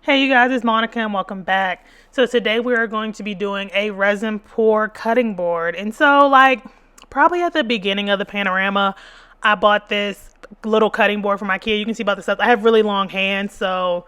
Hey you guys, it's Monica and welcome back. So today we are going to be doing a resin pour cutting board. And so probably at the beginning of the panorama, I bought this little cutting board from IKEA. You can see about the stuff. I have really long hands, so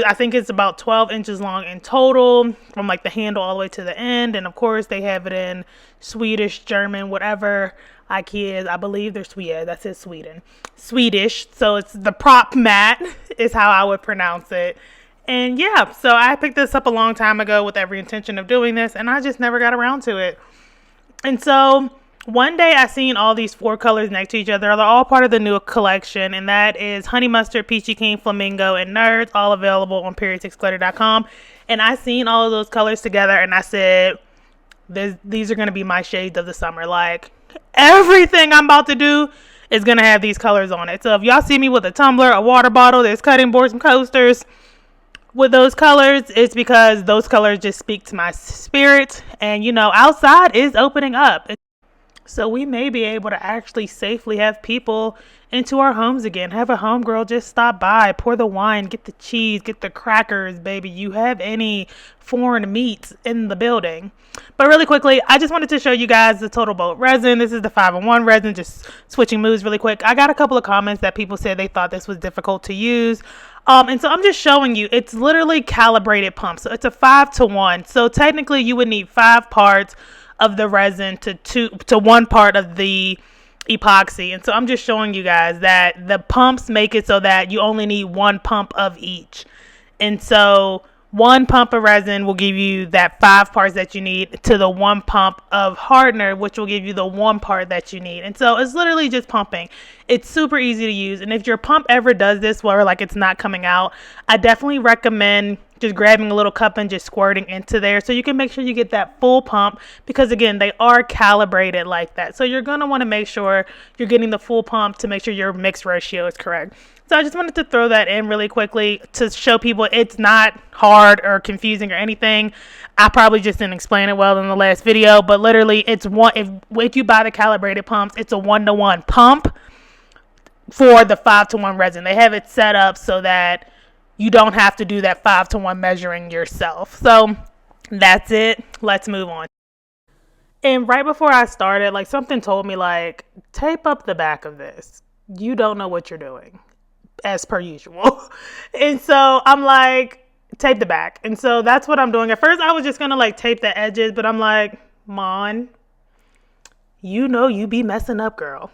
I think it's about 12 inches long in total from like the handle all the way to the end. And of course they have it in Swedish, German, whatever IKEA is. I believe they're Swedish. Yeah, that's it, Swedish. So it's the prop mat is how I would pronounce it. And yeah, so I picked this up a long time ago with every intention of doing this, and I just never got around to it. And so one day I seen all these four colors next to each other. They're all part of the new collection, and that is Honey Mustard, Peachy Keen, Flamingo, and Nerds, all available on period6glitter.com. And I seen all of those colors together, and I said, these are going to be my shades of the summer. Like, everything I'm about to do is going to have these colors on it. So if y'all see me with a tumbler, a water bottle, there's cutting boards, some coasters with those colors, it's because those colors just speak to my spirit. And outside is opening up, so we may be able to actually safely have people into our homes again. Have a homegirl just stop by, pour the wine, get the cheese, get the crackers, baby. You have any foreign meats in the building. But really quickly, I just wanted to show you guys the Total Boat Resin. This is the 5-in-1 resin, just switching moves really quick. I got a couple of comments that people said they thought this was difficult to use. And so I'm just showing you, it's literally calibrated pump. So it's a 5-to-1. So technically you would need 5 parts of the resin to 1 part of the epoxy. And so I'm just showing you guys that the pumps make it so that you only need 1 pump of each. And so 1 pump of resin will give you that 5 parts that you need to the 1 pump of hardener, which will give you the 1 part that you need. And so it's literally just pumping. It's super easy to use. And if your pump ever does this where it's not coming out, I definitely recommend just grabbing a little cup and just squirting into there so you can make sure you get that full pump, because again, they are calibrated like that. So you're going to want to make sure you're getting the full pump to make sure your mix ratio is correct. So I just wanted to throw that in really quickly to show people it's not hard or confusing or anything. I probably just didn't explain it well in the last video, but literally it's if you buy the calibrated pumps, it's a 1-to-1 pump for the 5-to-1 resin. They have it set up so that you don't have to do that 5-to-1 measuring yourself. So that's it. Let's move on. And right before I started, something told me tape up the back of this. You don't know what you're doing, as per usual. And so I'm like, tape the back. And so that's what I'm doing. At first I was just gonna tape the edges, but I'm like, Mon, you be messing up, girl.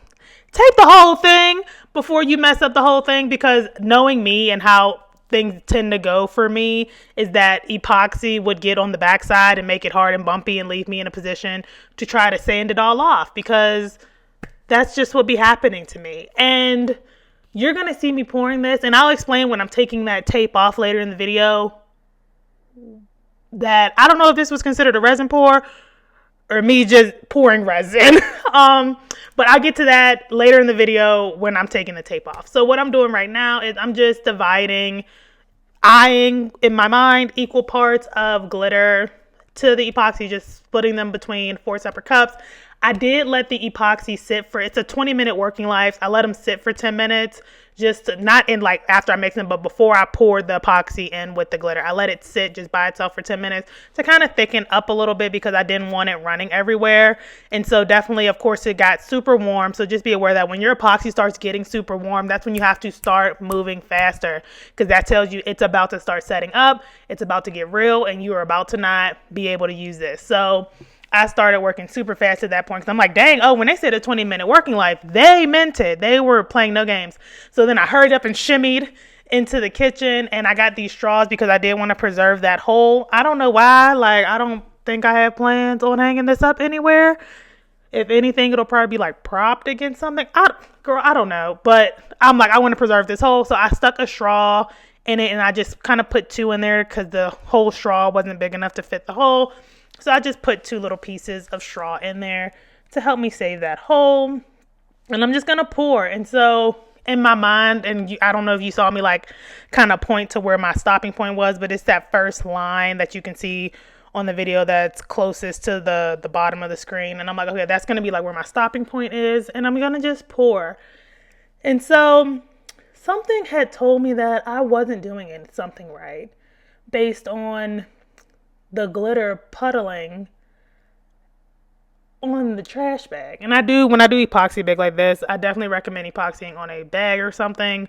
Tape the whole thing before you mess up the whole thing, because knowing me and how things tend to go for me is that epoxy would get on the backside and make it hard and bumpy and leave me in a position to try to sand it all off, because that's just what be happening to me. And you're going to see me pouring this, and I'll explain when I'm taking that tape off later in the video that I don't know if this was considered a resin pour or me just pouring resin. But I'll get to that later in the video when I'm taking the tape off. So what I'm doing right now is I'm just eyeing in my mind equal parts of glitter to the epoxy, just splitting them between 4 separate cups. I did let the epoxy sit it's a 20-minute working life. I let them sit for 10 minutes, just not in after I mix them, but before I poured the epoxy in with the glitter. I let it sit just by itself for 10 minutes to kind of thicken up a little bit, because I didn't want it running everywhere. And so definitely, of course, it got super warm. So just be aware that when your epoxy starts getting super warm, that's when you have to start moving faster, because that tells you it's about to start setting up. It's about to get real, and you are about to not be able to use this. So I started working super fast at that point, because I'm like, dang, when they said a 20-minute working life, they meant it. They were playing no games. So then I hurried up and shimmied into the kitchen, and I got these straws because I did want to preserve that hole. I don't know why. I don't think I have plans on hanging this up anywhere. If anything, it'll probably be propped against something. I don't know. But I'm like, I want to preserve this hole. So I stuck a straw in it, and I just kind of put 2 in there because the whole straw wasn't big enough to fit the hole. So I just put 2 little pieces of straw in there to help me save that hole. And I'm just going to pour. And so in my mind, and I don't know if you saw me kind of point to where my stopping point was, but it's that first line that you can see on the video that's closest to the bottom of the screen. And I'm like, okay, that's going to be where my stopping point is. And I'm going to just pour. And so something had told me that I wasn't doing something right. based on the glitter puddling on the trash bag. And when I do epoxy bag like this, I definitely recommend epoxying on a bag or something,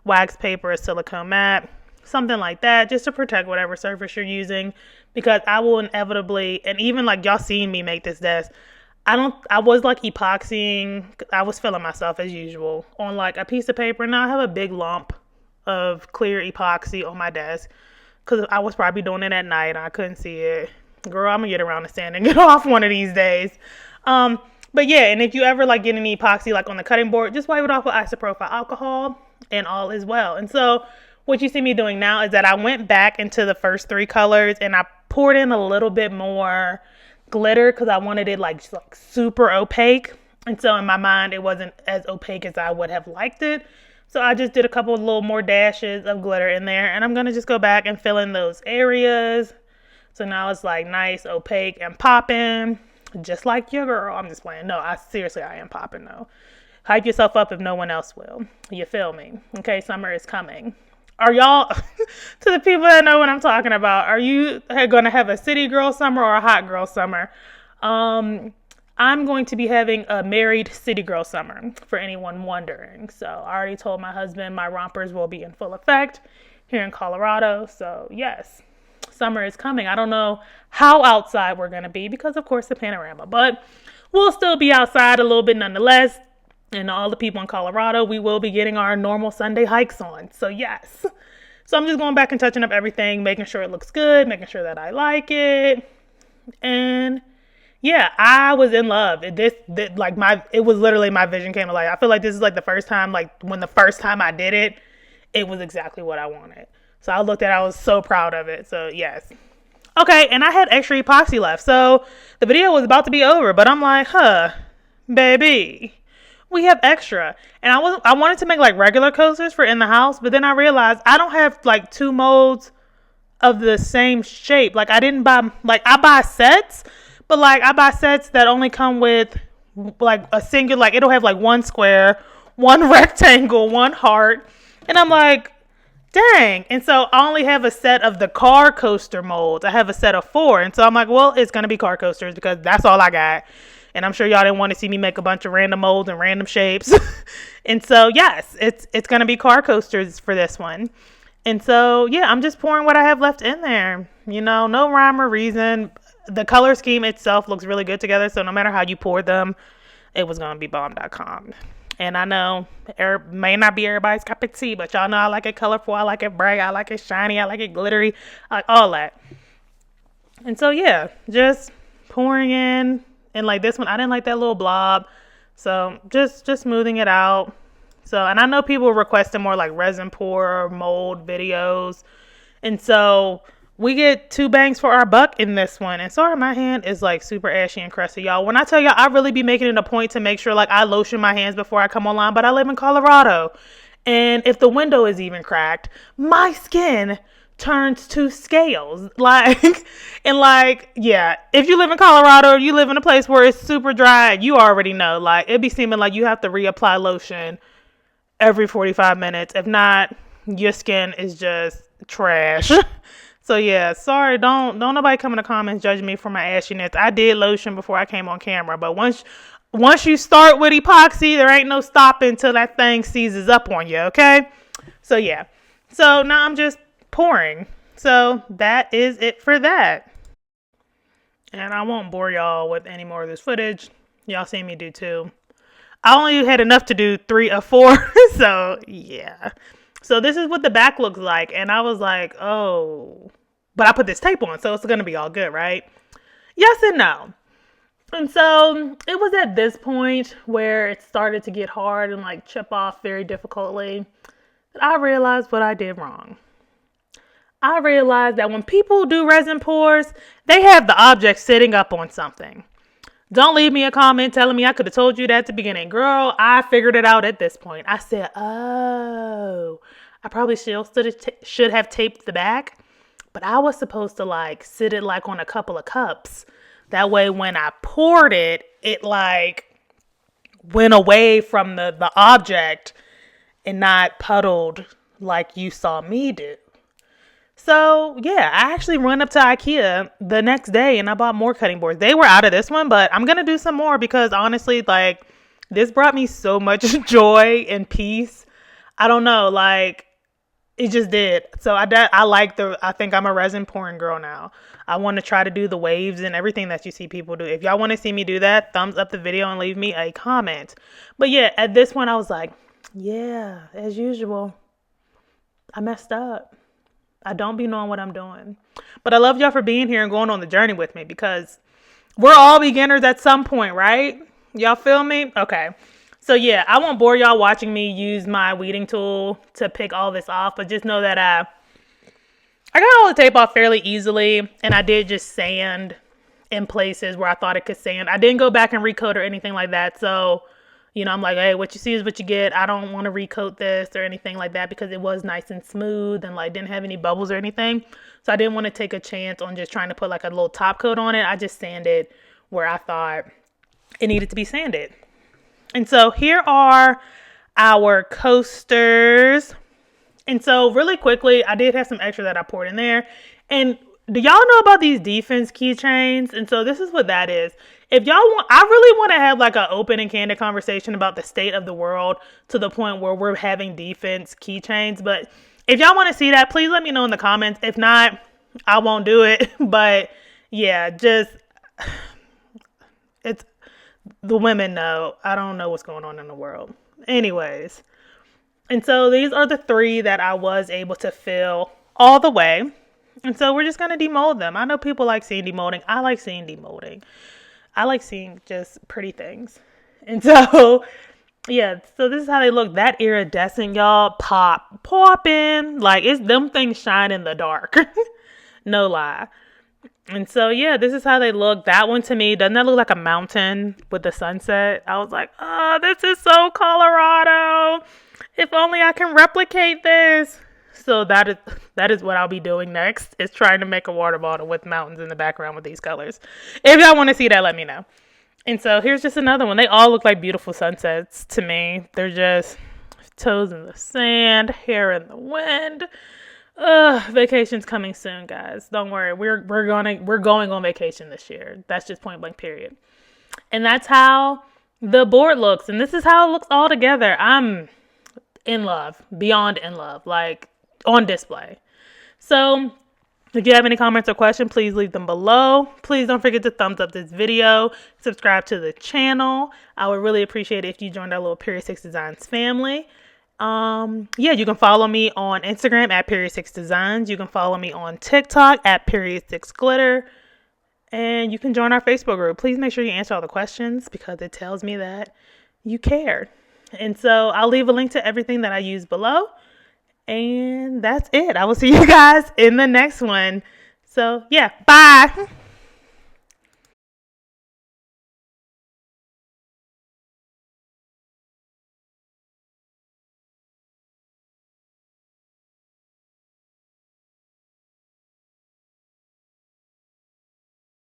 wax paper, a silicone mat, something like that, just to protect whatever surface you're using, because I will inevitably, and even like y'all seen me make this desk, I was like epoxying, I was feeling myself as usual on like a piece of paper. Now I have a big lump of clear epoxy on my desk because I was probably doing it at night and I couldn't see it. Girl, I'm gonna get around to sanding it off one of these days. But yeah, and if you ever like get any epoxy like on the cutting board, just wipe it off with isopropyl alcohol and all is well. And so what you see me doing now is that I went back into the first three colors and I poured in a little bit more glitter because I wanted it like super opaque. And so in my mind, it wasn't as opaque as I would have liked it. So I just did a couple of little more dashes of glitter in there, and I'm going to just go back and fill in those areas. So now it's like nice, opaque, and popping, just like your girl. I'm just playing. No, I am popping though. Hype yourself up if no one else will. You feel me? Okay, summer is coming. Are y'all, to the people that know what I'm talking about, are you going to have a city girl summer or a hot girl summer? I'm going to be having a married city girl summer, for anyone wondering. So I already told my husband my rompers will be in full effect here in Colorado. So yes, summer is coming. I don't know how outside we're going to be because, of course, the panorama. But we'll still be outside a little bit nonetheless. And all the people in Colorado, we will be getting our normal Sunday hikes on. So yes. So I'm just going back and touching up everything, making sure it looks good, making sure that I like it. And yeah, I was in love. It was literally my vision came to life. I feel like this is like the first time, like when the first time I did it, it was exactly what I wanted. So I was so proud of it. So yes. Okay, and I had extra epoxy left. So the video was about to be over, but I'm like, baby, we have extra. And I wanted to make like regular coasters for in the house, but then I realized I don't have like two molds of the same shape. Like I buy sets. But like I buy sets that only come with like a single, like it'll have like one square, one rectangle, one heart. And I'm like, dang. And so I only have a set of the car coaster molds. I have a set of 4. And so I'm like, well, it's going to be car coasters because that's all I got. And I'm sure y'all didn't want to see me make a bunch of random molds and random shapes. And so yes, it's going to be car coasters for this one. And so yeah, I'm just pouring what I have left in there. You know, no rhyme or reason. The color scheme itself looks really good together. So no matter how you pour them, it was going to be bomb.com. And I know it may not be everybody's cup of tea, but y'all know I like it colorful. I like it bright. I like it shiny. I like it glittery. I like all that. And so, yeah, just pouring in. And like this one, I didn't like that little blob. So just smoothing it out. So, and I know people requesting more like resin pour mold videos. And so we get 2 bangs for our buck in this one. And sorry, my hand is like super ashy and crusty, y'all. When I tell y'all, I really be making it a point to make sure like I lotion my hands before I come online. But I live in Colorado. And if the window is even cracked, my skin turns to scales. Yeah, if you live in Colorado or you live in a place where it's super dry, you already know. Like, it be seeming like you have to reapply lotion every 45 minutes. If not, your skin is just trash. So yeah, sorry, don't nobody come in the comments judging me for my ashiness. I did lotion before I came on camera, but once you start with epoxy, there ain't no stopping till that thing seizes up on you, okay? So yeah. So now I'm just pouring. So that is it for that. And I won't bore y'all with any more of this footage. Y'all seen me do 2. I only had enough to do 3 or 4, so yeah. So this is what the back looks like. And I was like, oh, but I put this tape on, so it's going to be all good, right? Yes and no. And so it was at this point where it started to get hard and like chip off very difficultly that I realized what I did wrong. I realized that when people do resin pours, they have the object sitting up on something. Don't leave me a comment telling me I could have told you that at the beginning. Girl, I figured it out at this point. I said, oh, I probably should have taped the back, but I was supposed to like sit it like on a couple of cups. That way when I poured it, it like went away from the object and not puddled like you saw me do. So yeah, I actually went up to IKEA the next day and I bought more cutting boards. They were out of this one, but I'm gonna do some more because honestly, like, this brought me so much joy and peace. I don't know, like, it just did. So I think I'm a resin pouring girl now. I want to try to do the waves and everything that you see people do. If y'all want to see me do that, thumbs up the video and leave me a comment. But yeah, at this point I was like, yeah, as usual, I messed up. I don't be knowing what I'm doing. But I love y'all for being here and going on the journey with me because we're all beginners at some point, right? Y'all feel me? Okay. So yeah, I won't bore y'all watching me use my weeding tool to pick all this off, but just know that I got all the tape off fairly easily, and I did just sand in places where I thought it could sand. I didn't go back and recoat or anything like that, so I'm like, hey, what you see is what you get. I don't want to recoat this or anything like that because it was nice and smooth and like didn't have any bubbles or anything. So I didn't want to take a chance on just trying to put like a little top coat on it. I just sanded where I thought it needed to be sanded. And so here are our coasters. And so really quickly, I did have some extra that I poured in there. And do y'all know about these defense keychains? And so this is what that is. If y'all want, I really want to have like an open and candid conversation about the state of the world to the point where we're having defense keychains. But if y'all want to see that, please let me know in the comments. If not, I won't do it. But yeah, it's the women know. I don't know what's going on in the world. Anyways. And so these are the 3 that I was able to fill all the way. And so we're just going to demold them. I know people like seeing demolding. I like seeing demolding. I like seeing just pretty things. And so, yeah, so this is how they look. That iridescent, y'all, popping. Like, it's them things shine in the dark. No lie. And so, yeah, this is how they look. That one to me, doesn't that look like a mountain with the sunset? I was like, oh, this is so Colorado. If only I can replicate this. So that is what I'll be doing next, is trying to make a water bottle with mountains in the background with these colors. If y'all want to see that, let me know. And so here's just another one. They all look like beautiful sunsets to me. They're just toes in the sand, hair in the wind. Vacation's coming soon, guys. Don't worry. We're going on vacation this year. That's just point blank period. And that's how the board looks. And this is how it looks all together. I'm in love, beyond in love, like on display. So if you have any comments or questions, please leave them below. Please don't forget to thumbs up this video, subscribe to the channel. I would really appreciate it if you joined our little Period 6 Designs family. Yeah, you can follow me on Instagram at Period 6 Designs. You can follow me on TikTok at Period 6 Glitter. And you can join our Facebook group. Please make sure you answer all the questions because it tells me that you cared. And so I'll leave a link to everything that I use below. And that's it. I will see you guys in the next one. So yeah, bye.